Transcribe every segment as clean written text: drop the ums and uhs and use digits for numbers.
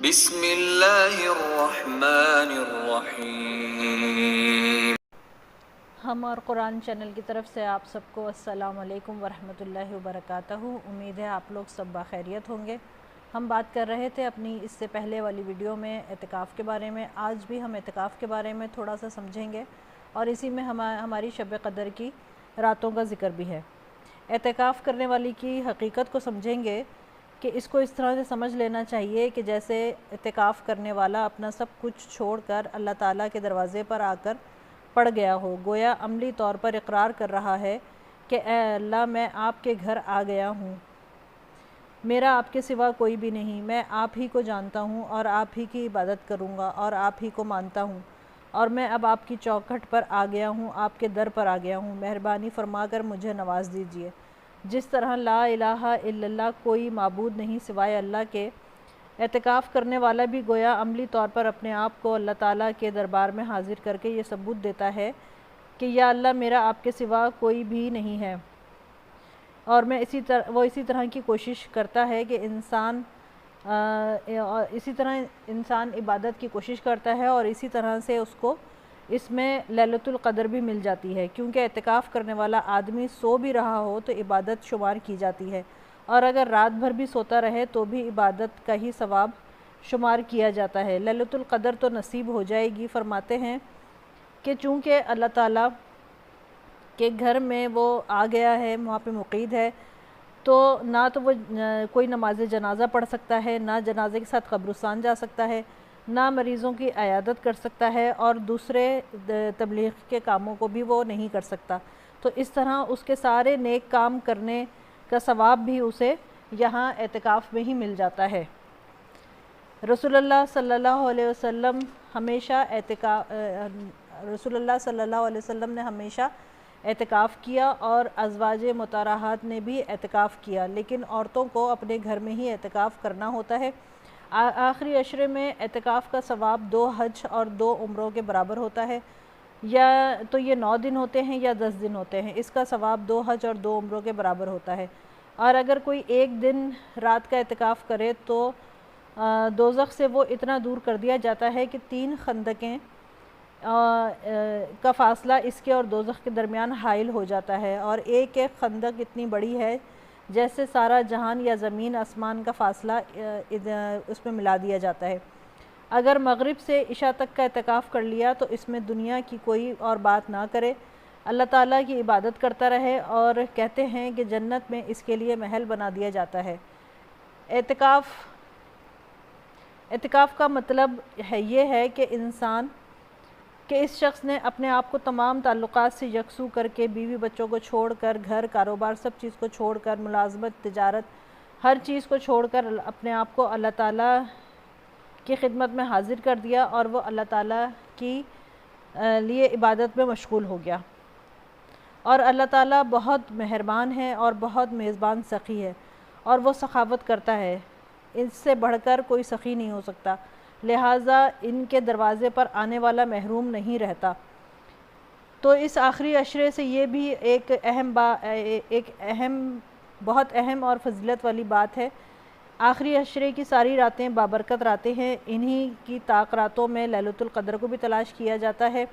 بسم اللہ الرحمن الرحیم۔ ہم اور قرآن چینل کی طرف سے آپ سب کو السلام علیکم ورحمۃ اللہ وبرکاتہ۔ امید ہے آپ لوگ سب بخیریت ہوں گے۔ ہم بات کر رہے تھے اپنی اس سے پہلے والی ویڈیو میں اعتکاف کے بارے میں۔ آج بھی ہم اعتکاف کے بارے میں تھوڑا سا سمجھیں گے اور اسی میں ہماری شب قدر کی راتوں کا ذکر بھی ہے۔ اعتکاف کرنے والی کی حقیقت کو سمجھیں گے کہ اس کو اس طرح سے سمجھ لینا چاہیے کہ جیسے اعتکاف کرنے والا اپنا سب کچھ چھوڑ کر اللہ تعالیٰ کے دروازے پر آ کر پڑ گیا ہو، گویا عملی طور پر اقرار کر رہا ہے کہ اے اللہ، میں آپ کے گھر آ گیا ہوں، میرا آپ کے سوا کوئی بھی نہیں، میں آپ ہی کو جانتا ہوں اور آپ ہی کی عبادت کروں گا اور آپ ہی کو مانتا ہوں، اور میں اب آپ کی چوکھٹ پر آ گیا ہوں، آپ کے در پر آ گیا ہوں، مہربانی فرما کر مجھے نواز دیجیے۔ جس طرح لا الہ الا اللہ کوئی معبود نہیں سوائے اللہ کے، اعتکاف کرنے والا بھی گویا عملی طور پر اپنے آپ کو اللہ تعالیٰ کے دربار میں حاضر کر کے یہ ثبوت دیتا ہے کہ یا اللہ، میرا آپ کے سوا کوئی بھی نہیں ہے، اور میں اسی طرح کی کوشش کرتا ہے کہ اسی طرح انسان عبادت کی کوشش کرتا ہے اور اسی طرح سے اس کو اس میں لیلۃ القدر بھی مل جاتی ہے، کیونکہ اعتکاف کرنے والا آدمی سو بھی رہا ہو تو عبادت شمار کی جاتی ہے، اور اگر رات بھر بھی سوتا رہے تو بھی عبادت کا ہی ثواب شمار کیا جاتا ہے۔ لیلۃ القدر تو نصیب ہو جائے گی۔ فرماتے ہیں کہ چونکہ اللہ تعالیٰ کے گھر میں وہ آ گیا ہے، وہاں پہ مقید ہے، تو نہ تو وہ کوئی نماز جنازہ پڑھ سکتا ہے، نہ جنازے کے ساتھ قبرستان جا سکتا ہے، نہ مریضوں کی عیادت کر سکتا ہے، اور دوسرے تبلیغ کے کاموں کو بھی وہ نہیں کر سکتا۔ تو اس طرح اس کے سارے نیک کام کرنے کا ثواب بھی اسے یہاں اعتکاف میں ہی مل جاتا ہے۔ رسول اللہ صلی اللہ علیہ وسلم نے ہمیشہ اعتکاف کیا، اور ازواج مطہرات نے بھی اعتکاف کیا، لیکن عورتوں کو اپنے گھر میں ہی اعتکاف کرنا ہوتا ہے۔ آخری عشرے میں اعتکاف کا ثواب 2 حج اور 2 عمروں کے برابر ہوتا ہے، یا تو یہ 9 دن ہوتے ہیں یا 10 دن ہوتے ہیں، اس کا ثواب 2 حج اور 2 عمروں کے برابر ہوتا ہے۔ اور اگر کوئی 1 دن رات کا اعتکاف کرے تو دوزخ سے وہ اتنا دور کر دیا جاتا ہے کہ 3 خندقیں کا فاصلہ اس کے اور دوزخ کے درمیان حائل ہو جاتا ہے، اور ایک خندق اتنی بڑی ہے جیسے سارا جہان یا زمین آسمان کا فاصلہ اس میں ملا دیا جاتا ہے۔ اگر مغرب سے عشاء تک کا اعتکاف کر لیا تو اس میں دنیا کی کوئی اور بات نہ کرے، اللہ تعالیٰ کی عبادت کرتا رہے، اور کہتے ہیں کہ جنت میں اس کے لیے محل بنا دیا جاتا ہے۔ اعتکاف کا مطلب یہ ہے کہ اس شخص نے اپنے آپ کو تمام تعلقات سے یکسو کر کے، بیوی بچوں کو چھوڑ کر، گھر کاروبار سب چیز کو چھوڑ کر، ملازمت، تجارت، ہر چیز کو چھوڑ کر اپنے آپ کو اللہ تعالیٰ کی خدمت میں حاضر کر دیا، اور وہ اللہ تعالیٰ کی لیے عبادت میں مشغول ہو گیا۔ اور اللہ تعالیٰ بہت مہربان ہے اور بہت میزبان سخی ہے، اور وہ سخاوت کرتا ہے، اس سے بڑھ کر کوئی سخی نہیں ہو سکتا، لہٰذا ان کے دروازے پر آنے والا محروم نہیں رہتا۔ تو اس آخری عشرے سے یہ بھی ایک بہت اہم اور فضیلت والی بات ہے۔ آخری عشرے کی ساری راتیں بابرکت راتیں ہیں، انہی کی طاق راتوں میں لیلۃ القدر کو بھی تلاش کیا جاتا ہے۔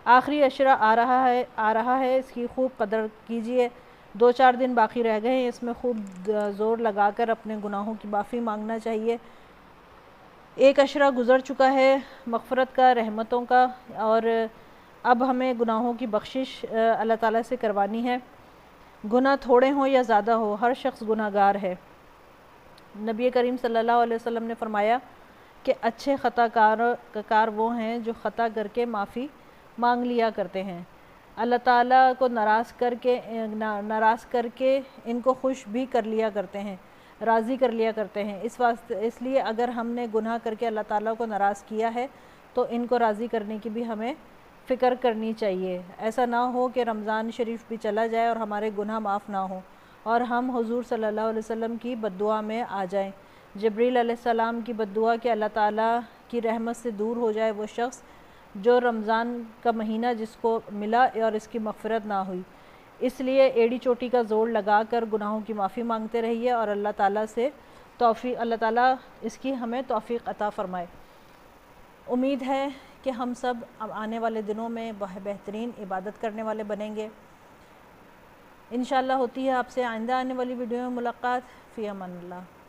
آخری عشرہ آ رہا ہے، اس کی خوب قدر کیجیے۔ 2-4 دن باقی رہ گئے ہیں، اس میں خوب زور لگا کر اپنے گناہوں کی معافی مانگنا چاہیے۔ ایک عشرہ گزر چکا ہے مغفرت کا، رحمتوں کا، اور اب ہمیں گناہوں کی بخشش اللہ تعالیٰ سے کروانی ہے۔ گناہ تھوڑے ہوں یا زیادہ ہو، ہر شخص گناہ گار ہے۔ نبی کریم صلی اللہ علیہ وسلم نے فرمایا کہ اچھے خطا کار وہ ہیں جو خطا کر کے معافی مانگ لیا کرتے ہیں، اللہ تعالیٰ کو ناراض کر کے ان کو خوش بھی کر لیا کرتے ہیں، راضی کر لیا کرتے ہیں۔ اس لیے اگر ہم نے گناہ کر کے اللہ تعالیٰ کو ناراض کیا ہے تو ان کو راضی کرنے کی بھی ہمیں فکر کرنی چاہیے۔ ایسا نہ ہو کہ رمضان شریف بھی چلا جائے اور ہمارے گناہ معاف نہ ہوں، اور ہم حضور صلی اللہ علیہ وسلم کی بد دعا میں آ جائیں۔ جبریل علیہ السلام کی بد دعا کہ اللہ تعالیٰ کی رحمت سے دور ہو جائے وہ شخص جو رمضان کا مہینہ جس کو ملا اور اس کی مغفرت نہ ہوئی۔ اس لیے ایڑی چوٹی کا زور لگا کر گناہوں کی معافی مانگتے رہیے اور اللہ تعالیٰ سے توفیق اللہ تعالیٰ اس کی ہمیں توفیق عطا فرمائے۔ امید ہے کہ ہم سب اب آنے والے دنوں میں بہترین عبادت کرنے والے بنیں گے۔ انشاءاللہ ہوتی ہے آپ سے آئندہ آنے والی ویڈیو میں ملاقات۔ فی امان اللہ۔